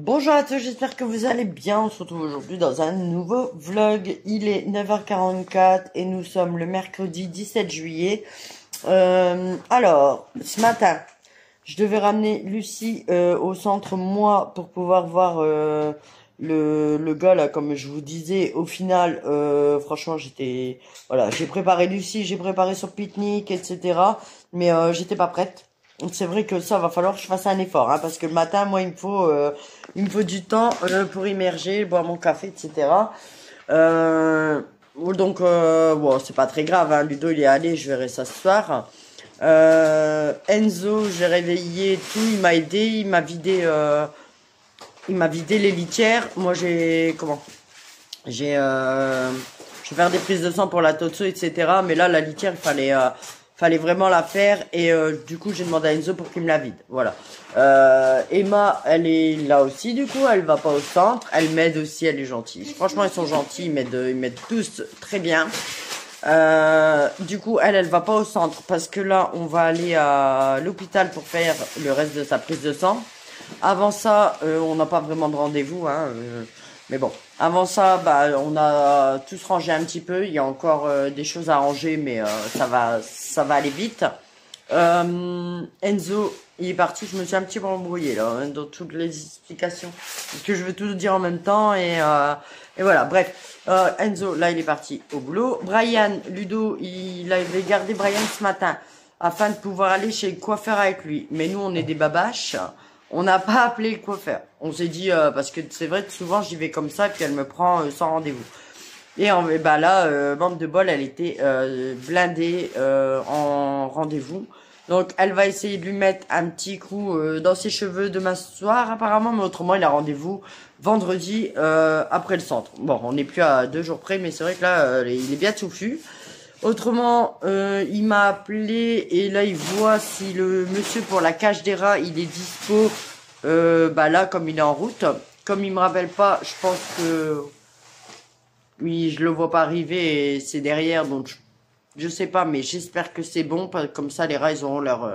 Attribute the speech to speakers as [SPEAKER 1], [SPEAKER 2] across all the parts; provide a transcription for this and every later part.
[SPEAKER 1] Bonjour à tous, j'espère que vous allez bien. On se retrouve aujourd'hui dans un nouveau vlog. Il est 9h44 et nous sommes le mercredi 17 juillet. Alors, ce matin, je devais ramener Lucie au centre, moi, pour pouvoir voir le gars là, comme je vous disais. Au final, franchement, voilà, j'ai préparé Lucie, j'ai préparé son pique-nique, etc. Mais j'étais pas prête. C'est vrai que ça va falloir que je fasse un effort, hein, parce que le matin, moi, il me faut du temps pour immerger, boire mon café, etc. Bon, c'est pas très grave, hein, Ludo, il est allé, je verrai ça ce soir. Enzo, j'ai réveillé et tout, il m'a aidé, il m'a vidé les litières. Moi, je vais faire des prises de sang pour la Totso, etc. Mais là, la litière, fallait vraiment la faire et du coup j'ai demandé à Enzo pour qu'il me la vide. Voilà. Emma, elle est là aussi, du coup elle va pas au centre, elle m'aide aussi, elle est gentille. Franchement ils sont gentils, ils m'aident tous très bien. Du coup elle va pas au centre parce que là on va aller à l'hôpital pour faire le reste de sa prise de sang. Avant ça on n'a pas vraiment de rendez-vous, hein, mais bon, avant ça, bah, on a tous rangé un petit peu. Il y a encore des choses à ranger, mais ça va aller vite. Enzo, il est parti. Je me suis un petit peu embrouillée là, hein, dans toutes les explications, parce que je veux tout dire en même temps et voilà. Bref, Enzo, là, il est parti au boulot. Brian, Ludo, il avait gardé Brian ce matin afin de pouvoir aller chez le coiffeur avec lui. Mais nous, on est des babaches. On n'a pas appelé le coiffeur. On s'est dit, parce que c'est vrai que souvent j'y vais comme ça, puis elle me prend sans rendez-vous. Et bah là, bande de bol, elle était blindée en rendez-vous. Donc elle va essayer de lui mettre un petit coup dans ses cheveux demain soir apparemment, mais autrement il a rendez-vous vendredi après le centre. Bon, on n'est plus à 2 jours près, mais c'est vrai que là, il est bien touffu. Autrement, il m'a appelé et là il voit si le monsieur pour la cage des rats il est dispo. Bah là comme il est en route, comme il me rappelle pas, je pense que oui, je le vois pas arriver et c'est derrière, donc je sais pas, mais j'espère que c'est bon, comme ça les rats ils auront leur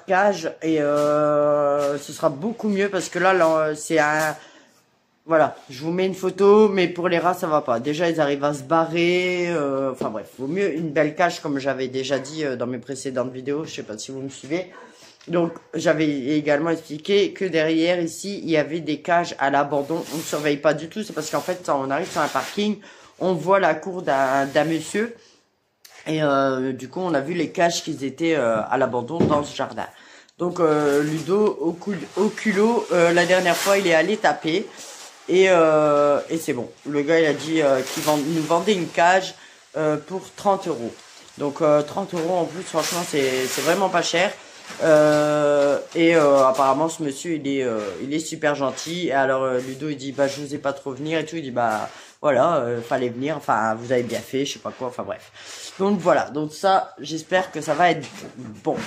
[SPEAKER 1] cage et ce sera beaucoup mieux parce que là c'est un. Voilà, je vous mets une photo, mais pour les rats, ça va pas. Déjà, ils arrivent à se barrer. Enfin bref, vaut mieux une belle cage, comme j'avais déjà dit dans mes précédentes vidéos. Je sais pas si vous me suivez. Donc, j'avais également expliqué que derrière, ici, il y avait des cages à l'abandon. On ne surveille pas du tout. C'est parce qu'en fait, quand on arrive sur un parking, on voit la cour d'un monsieur. Et du coup, on a vu les cages qui étaient à l'abandon dans ce jardin. Donc, Ludo, au culot, la dernière fois, il est allé taper. Et c'est bon. Le gars, il a dit qu'il nous vendait une cage pour 30 €. Donc 30 € en plus, franchement, c'est vraiment pas cher. Apparemment, ce monsieur, il est super gentil. Et alors, Ludo, il dit, bah, je vous ai pas trop venir et tout. Il dit, bah, voilà, fallait venir. Enfin, vous avez bien fait, je sais pas quoi. Enfin, bref. Donc voilà. Donc ça, j'espère que ça va être bon.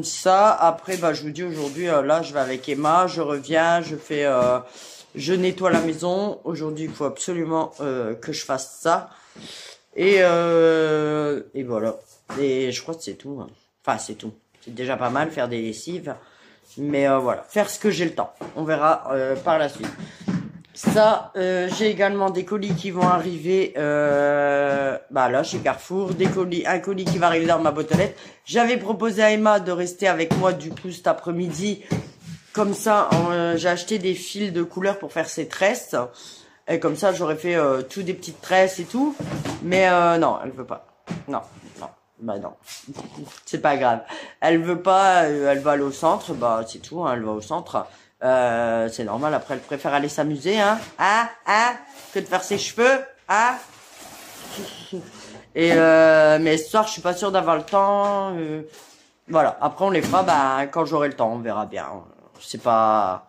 [SPEAKER 1] Ça, après, bah, je vous dis aujourd'hui, là, je vais avec Emma, je reviens, je nettoie la maison. Aujourd'hui, il faut absolument que je fasse ça. Et voilà. Et je crois que c'est tout. Hein. Enfin, c'est tout. C'est déjà pas mal, faire des lessives. Mais voilà, faire ce que j'ai le temps. On verra par la suite. Ça, j'ai également des colis qui vont arriver bah là chez Carrefour, un colis qui va arriver dans ma boîte aux lettres. J'avais proposé à Emma de rester avec moi du coup cet après-midi. Comme ça, j'ai acheté des fils de couleur pour faire ses tresses. Et comme ça, j'aurais fait tout des petites tresses et tout. Mais non, elle veut pas. Non, bah non. C'est pas grave. Elle veut pas, elle va aller au centre, bah c'est tout, hein, elle va au centre. C'est normal, après elle préfère aller s'amuser, hein, que de faire ses cheveux, hein. Et mais ce soir, je suis pas sûre d'avoir le temps. Voilà, après on les fera, bah quand j'aurai le temps, on verra bien. C'est pas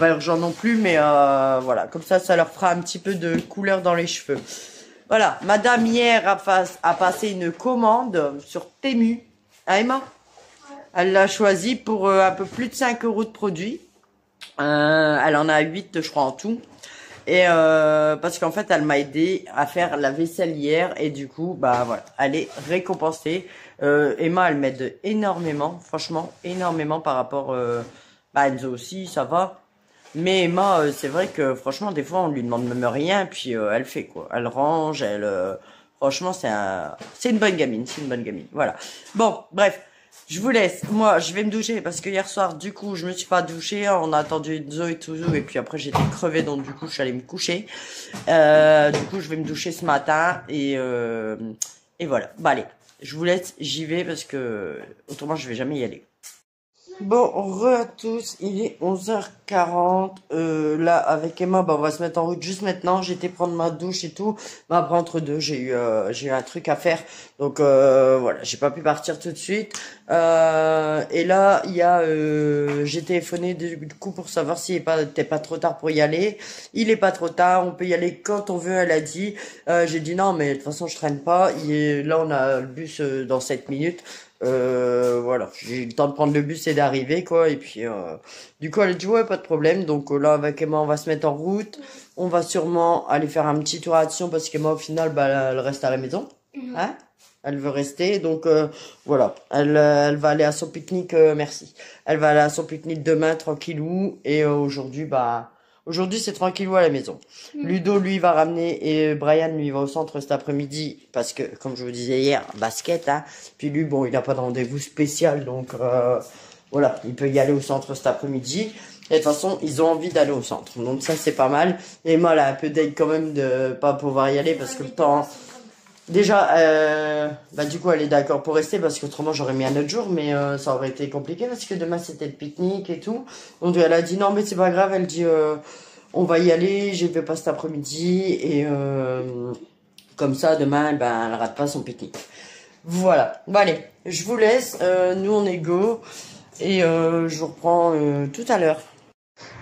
[SPEAKER 1] urgent non plus, mais voilà, comme ça leur fera un petit peu de couleur dans les cheveux. Voilà, madame hier a passé une commande sur Temu, hein Emma? Elle l'a choisi pour un peu plus de 5 € de produits. Elle en a 8, je crois, en tout. Et parce qu'en fait, elle m'a aidé à faire la vaisselle hier. Et du coup, bah voilà, elle est récompensée. Emma, elle m'aide énormément, franchement, énormément par rapport Bah, Enzo aussi, ça va. Mais Emma, c'est vrai que franchement, des fois, on lui demande même rien, puis elle fait quoi. Elle range, franchement, c'est une bonne gamine, c'est une bonne gamine. Voilà. Bon, bref, je vous laisse. Moi, je vais me doucher parce que hier soir, du coup, je me suis pas douchée. On a attendu Enzo et tout, et puis après, j'étais crevée, donc du coup, je suis allée me coucher. Du coup, je vais me doucher ce matin et voilà. Bah allez, je vous laisse, j'y vais parce que autrement, je vais jamais y aller. Bon, à tous, il est 11h40, là, avec Emma, bah, on va se mettre en route juste maintenant, j'ai été prendre ma douche et tout, mais après, entre deux, j'ai eu un truc à faire, donc, voilà, j'ai pas pu partir tout de suite, et là, j'ai téléphoné du coup pour savoir s'il t'es pas trop tard pour y aller, il est pas trop tard, on peut y aller quand on veut, elle a dit, j'ai dit non, mais de toute façon, je traîne pas, là, on a le bus, dans 7 minutes, voilà, j'ai eu le temps de prendre le bus et d'arriver quoi, et puis du coup elle a dit ouais, pas de problème, donc là avec Emma on va se mettre en route, on va sûrement aller faire un petit tour à Sion parce qu'Emma au final bah elle reste à la maison, hein, elle veut rester, donc voilà, elle va aller à son pique-nique, merci, elle va aller à son pique-nique demain tranquillou, et aujourd'hui, c'est tranquillou à la maison. Ludo, lui, va ramener, et Brian, lui, va au centre cet après-midi, parce que, comme je vous disais hier, basket, hein. Puis lui, bon, il n'a pas de rendez-vous spécial, donc, voilà, il peut y aller au centre cet après-midi. Et de toute façon, ils ont envie d'aller au centre. Donc ça, c'est pas mal. Et moi, là, un peu d'aide quand même de pas pouvoir y aller, parce que le temps... Déjà, du coup, elle est d'accord pour rester parce qu'autrement j'aurais mis un autre jour, mais ça aurait été compliqué parce que demain c'était le pique-nique et tout. Donc elle a dit non, mais c'est pas grave. Elle dit on va y aller, je vais pas cet après-midi et comme ça demain, elle rate pas son pique-nique. Voilà. Bon allez, je vous laisse. Nous on est go et je vous reprends tout à l'heure.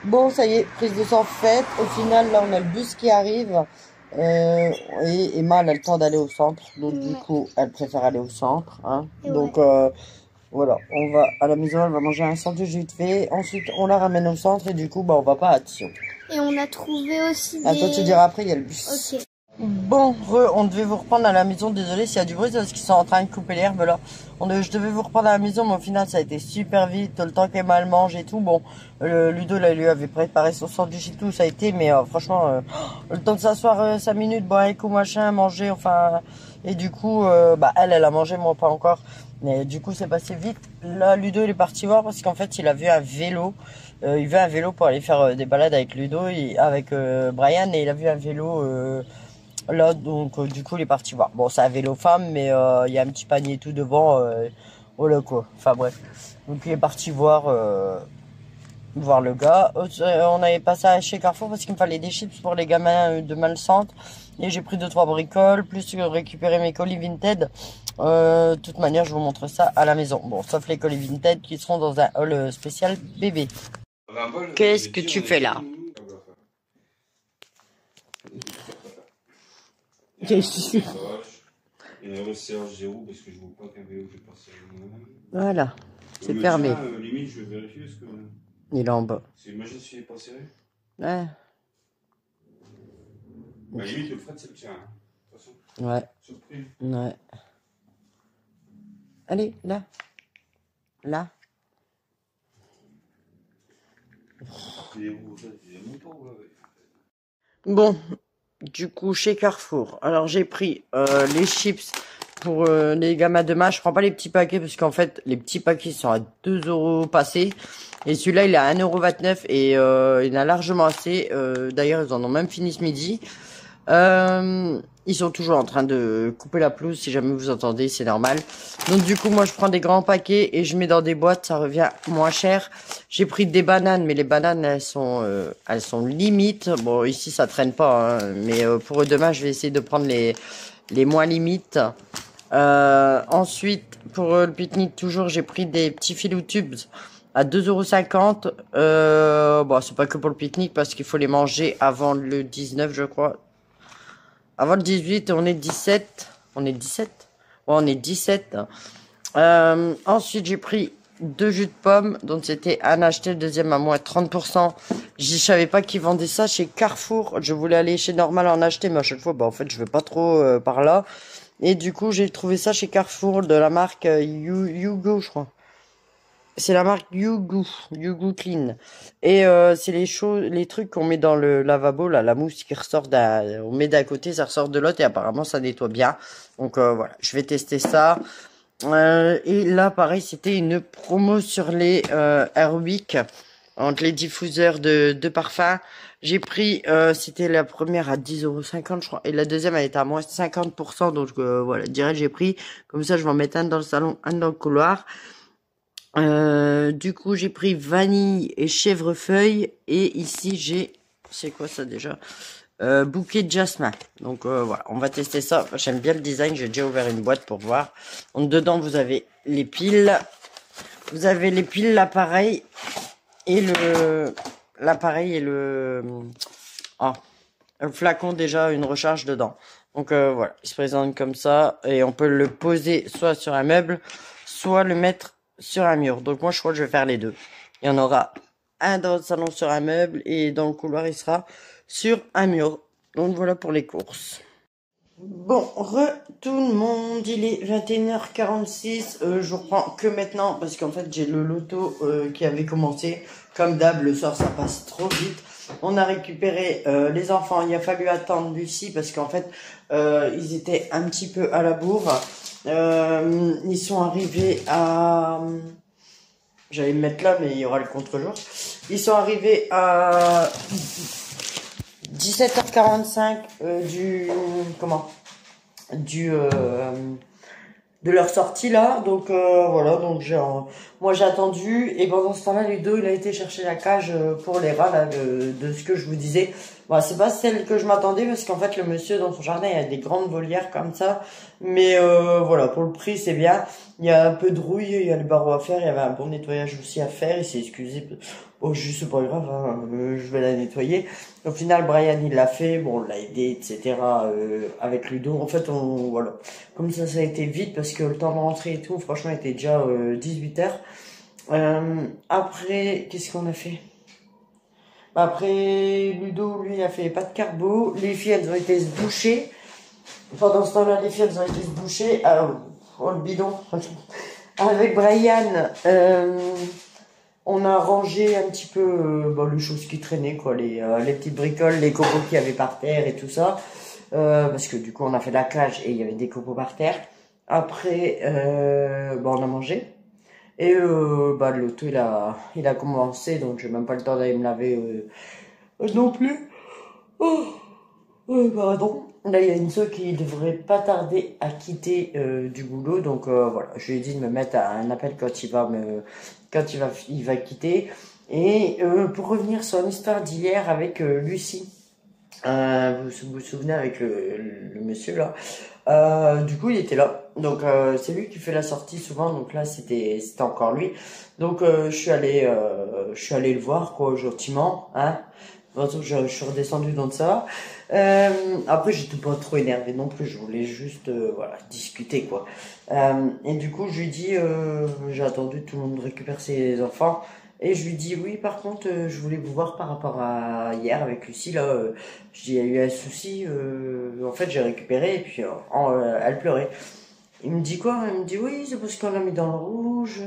[SPEAKER 1] Bon, ça y est, prise de sang faite. Au final, là, on a le bus qui arrive. Et Emma, elle a le temps d'aller au centre. Donc, du coup, elle préfère aller au centre. Hein. Donc, voilà. On va à la maison, elle va manger un sandwich vite fait. Ensuite, on la ramène au centre. Et du coup, on va pas à Sion.
[SPEAKER 2] Et on a trouvé aussi des...
[SPEAKER 1] Attends, tu diras après, il y a le bus.
[SPEAKER 2] Ok.
[SPEAKER 1] Bon, on devait vous reprendre à la maison. Désolé s'il y a du bruit, c'est parce qu'ils sont en train de couper l'herbe là. Je devais vous reprendre à la maison, mais au final ça a été super vite. Le temps qu'Emma elle mange et tout. Bon, Ludo là, il lui avait préparé son sandwich et tout, ça a été, mais franchement, le temps de s'asseoir 5 minutes, boire un coup, machin, manger, enfin. Et du coup, elle a mangé, moi pas encore. Mais du coup, c'est passé vite. Là, Ludo il est parti voir parce qu'en fait, il a vu un vélo. Il veut un vélo pour aller faire des balades avec Ludo, avec Brian, et il a vu un vélo. Là, donc, du coup, il est parti voir. Bon, c'est un vélo femme, mais il y a un petit panier tout devant. Voilà quoi. Enfin, bref. Donc, il est parti voir le gars. On avait passé chez Carrefour parce qu'il me fallait des chips pour les gamins de Malcentre. Et j'ai pris 2-3 bricoles, plus récupérer mes colis Vinted. De toute manière, je vous montre ça à la maison. Bon, sauf les colis Vinted qui seront dans un hall spécial bébé. Qu'est-ce que tu fais là? Voilà, c'est fermé.
[SPEAKER 3] Limite, je vais vérifier parce que...
[SPEAKER 1] Il est en bas.
[SPEAKER 3] Imagine s'il n'est pas serré.
[SPEAKER 1] Ouais.
[SPEAKER 3] Bah, limite, le fret, c'est le tien. Hein. De toute façon.
[SPEAKER 1] Ouais.
[SPEAKER 3] Surpris.
[SPEAKER 1] Ouais. Allez, là. Là. Bon, du coup, chez Carrefour. Alors, j'ai pris les chips pour les gamins de match. Je prends pas les petits paquets parce qu'en fait, les petits paquets sont à 2 € passés. Et celui-là, il est à 1,29 € et il a largement assez. D'ailleurs, ils en ont même fini ce midi. Ils sont toujours en train de couper la pelouse. Si jamais vous entendez, c'est normal. Donc du coup, moi, je prends des grands paquets et je mets dans des boîtes. Ça revient moins cher. J'ai pris des bananes, mais les bananes, elles sont limites. Bon, ici, ça traîne pas. Hein, mais pour eux, demain, je vais essayer de prendre les moins limites. Ensuite, pour le pique-nique, toujours, j'ai pris des petits filous tubes à 2,50 €. Bon, c'est pas que pour le pique-nique parce qu'il faut les manger avant le 19, je crois. Avant le 18, on est 17. On est 17? Ouais, on est 17. Ensuite, j'ai pris 2 jus de pomme. Donc, c'était un acheté, le deuxième à moins 30%. Je savais pas qu'ils vendaient ça chez Carrefour. Je voulais aller chez Normal en acheter, mais à chaque fois, en fait, je vais pas trop par là. Et du coup, j'ai trouvé ça chez Carrefour de la marque Yugo, je crois. C'est la marque Yugu Clean. Et c'est les choses, les trucs qu'on met dans le lavabo, là, la mousse qui ressort on met d'un côté, ça ressort de l'autre et apparemment ça nettoie bien. Donc voilà, je vais tester ça. Et là, pareil, c'était une promo sur les Airwick, entre les diffuseurs de parfum. J'ai pris, c'était la première à 10,50 € je crois, et la deuxième elle était à moins 50%, donc voilà, direct j'ai pris, comme ça je vais en mettre un dans le salon, un dans le couloir. Du coup j'ai pris vanille et chèvrefeuille, et ici j'ai, c'est quoi ça déjà? Bouquet de jasmin. Donc voilà, on va tester ça. J'aime bien le design, j'ai déjà ouvert une boîte pour voir. Donc dedans vous avez les piles. Vous avez les piles, l'appareil et le le flacon, déjà une recharge dedans. Donc voilà, il se présente comme ça et on peut le poser soit sur un meuble, soit le mettre sur un mur. Donc moi je crois que je vais faire les deux. Il y en aura un dans le salon sur un meuble et dans le couloir il sera sur un mur. Donc voilà pour les courses. Bon, tout le monde, il est 21h46, je reprends que maintenant parce qu'en fait j'ai le loto qui avait commencé. Comme d'hab, le soir ça passe trop vite. On a récupéré les enfants, il a fallu attendre Lucie parce qu'en fait ils étaient un petit peu à la bourre. Ils sont arrivés à... J'allais me mettre là mais il y aura le contre-jour. Ils sont arrivés à 17h45 de leur sortie là. Donc voilà, donc moi j'ai attendu et pendant ce temps-là Ludo il a été chercher la cage pour les rats là, de ce que je vous disais. Bon, c'est pas celle que je m'attendais parce qu'en fait le monsieur dans son jardin il y a des grandes volières comme ça, mais voilà, pour le prix c'est bien. Il y a un peu de rouille, il y a le barreau à faire, il y avait un bon nettoyage aussi à faire, il s'est excusé. Bon, juste c'est pas grave, hein, je vais la nettoyer. Au final Brian il l'a fait, bon on l'a aidé etc avec Ludo. En fait voilà, comme ça a été vite parce que le temps de rentrer et tout, franchement il était déjà 18h. Après qu'est-ce qu'on a fait? Après, Ludo, lui, il a fait les pâtes carbo. Les filles, elles ont été se boucher. Pendant ce temps-là, les filles, elles ont été se boucher. Oh, le bidon. Avec Brian, on a rangé un petit peu les choses qui traînaient, quoi. Les petites bricoles, les copeaux qu'il y avait par terre et tout ça. Parce que du coup, on a fait la cage et il y avait des copeaux par terre. Après, on a mangé. Et le loto il a commencé, donc j'ai même pas le temps d'aller me laver non plus. Pardon. Là il y a une soeur qui devrait pas tarder à quitter du boulot, donc voilà, je lui ai dit de me mettre à un appel quand il va quitter. Et pour revenir sur l'histoire d'hier avec Lucie, vous souvenez avec le monsieur là. Du coup il était là, donc c'est lui qui fait la sortie souvent, donc là c'était encore lui. Donc je suis allé le voir quoi, gentiment, hein. Je suis redescendu dans ça. Après j'étais pas trop énervé non plus, je voulais juste voilà, discuter quoi. Et du coup je lui dis j'ai attendu que tout le monde récupère ses enfants. Et je lui dis oui, par contre, je voulais vous voir par rapport à hier avec Lucie là. Je dis il y a eu un souci. En fait, j'ai récupéré et puis elle pleurait. Il me dit quoi? Il me dit oui, c'est parce qu'on l'a mis dans le rouge.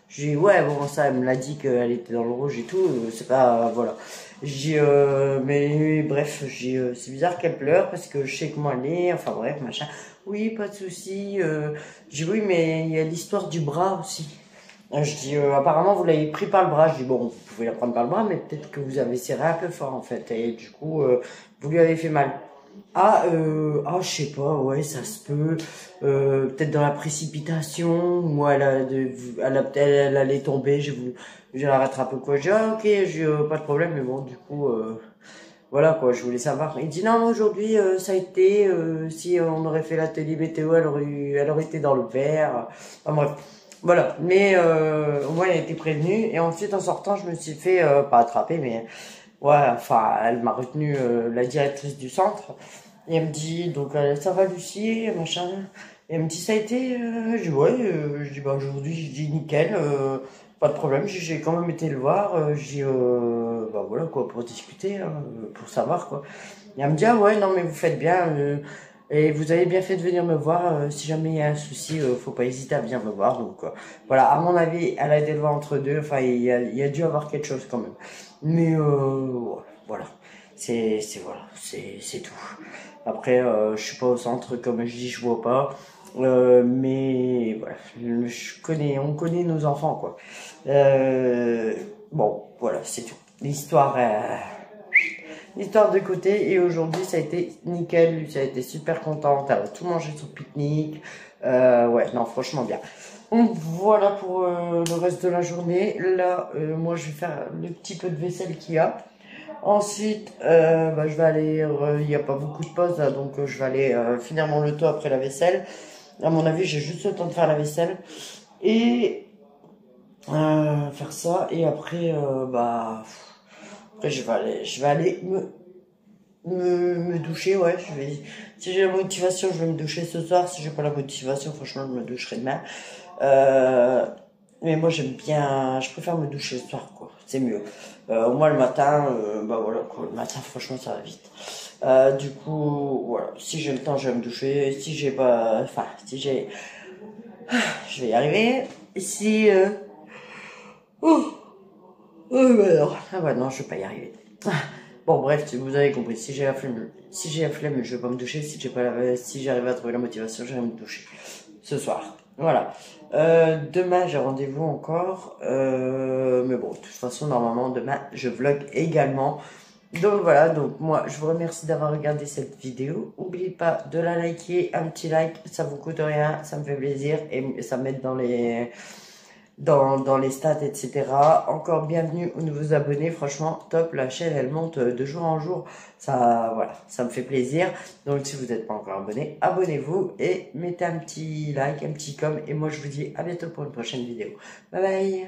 [SPEAKER 1] Je dis ouais, bon ça, elle me l'a dit qu'elle était dans le rouge et tout. C'est pas voilà. Je dis mais bref, je dis c'est bizarre qu'elle pleure parce que je sais comment elle est. Enfin bref, machin. Oui, pas de souci. Je dis oui, mais il y a l'histoire du bras aussi. Je dis, apparemment, vous l'avez pris par le bras. Je dis, bon, vous pouvez la prendre par le bras, mais peut-être que vous avez serré un peu fort, en fait. Et du coup, vous lui avez fait mal. Je sais pas, ouais, ça se peut. Peut-être dans la précipitation, ou elle allait tomber, je la rattrape quoi. Je dis, ok, j'ai pas de problème, mais bon, du coup, voilà quoi, je voulais savoir. Il dit, non, aujourd'hui, ça a été, si on aurait fait la télé météo, elle aurait été dans le verre. Enfin bref. Voilà, mais au moins elle a été prévenue. Et ensuite en sortant, je me suis fait pas attraper, mais ouais, enfin elle m'a retenu la directrice du centre. Et elle me dit donc ça va Lucie, machin. Et elle me dit ça a été. Je dis ouais, je dis bah aujourd'hui, je dis nickel, pas de problème. J'ai quand même été le voir. Je dis bah voilà quoi pour discuter, hein, pour savoir quoi. Et elle me dit ah ouais non mais vous faites bien. Et vous avez bien fait de venir me voir. Si jamais il y a un souci, faut pas hésiter à venir me voir. Donc voilà, à mon avis, elle a été le entre deux. Enfin, il y a dû avoir quelque chose quand même. Mais voilà, voilà, c'est tout. Après, je suis pas au centre, comme je dis, je vois pas. Mais voilà, on connaît nos enfants, quoi. Bon, voilà, c'est tout. L'histoire de côté. Et aujourd'hui, ça a été nickel. Ça a été super contente. Elle a tout mangé son pique-nique. Ouais, non, franchement bien. Donc voilà pour le reste de la journée. Là, moi, je vais faire le petit peu de vaisselle qu'il y a. Ensuite, je vais aller, il n'y a pas beaucoup de pauses là, donc je vais aller finir mon loto après la vaisselle. À mon avis, j'ai juste le temps de faire la vaisselle et faire ça. Et après, après je vais aller me doucher. Ouais, si j'ai la motivation, je vais me doucher ce soir. Si j'ai pas la motivation, franchement, je me doucherai demain. Mais moi j'aime bien, je préfère me doucher le soir, quoi. C'est mieux. Au moins le matin, voilà, quoi. Le matin, franchement, ça va vite. Du coup, voilà. Si j'ai le temps, je vais me doucher. Si j'ai pas, enfin, si j'ai, je vais y arriver. Si, non, je vais pas y arriver. Bon, bref, vous avez compris. Si j'ai la flemme, je vais pas me doucher. Si j'arrive à trouver la motivation, je vais me doucher ce soir. Voilà. Demain, j'ai rendez-vous encore. Mais bon, de toute façon, normalement, demain, je vlog également. Donc voilà, donc moi, je vous remercie d'avoir regardé cette vidéo. N'oubliez pas de la liker, un petit like, ça vous coûte rien, ça me fait plaisir et ça m'aide dans les stats, etc. Encore bienvenue aux nouveaux abonnés. Franchement, top. La chaîne, elle monte de jour en jour. Ça, voilà, ça me fait plaisir. Donc, si vous n'êtes pas encore abonné, abonnez-vous et mettez un petit like, un petit com. Et moi, je vous dis à bientôt pour une prochaine vidéo. Bye bye.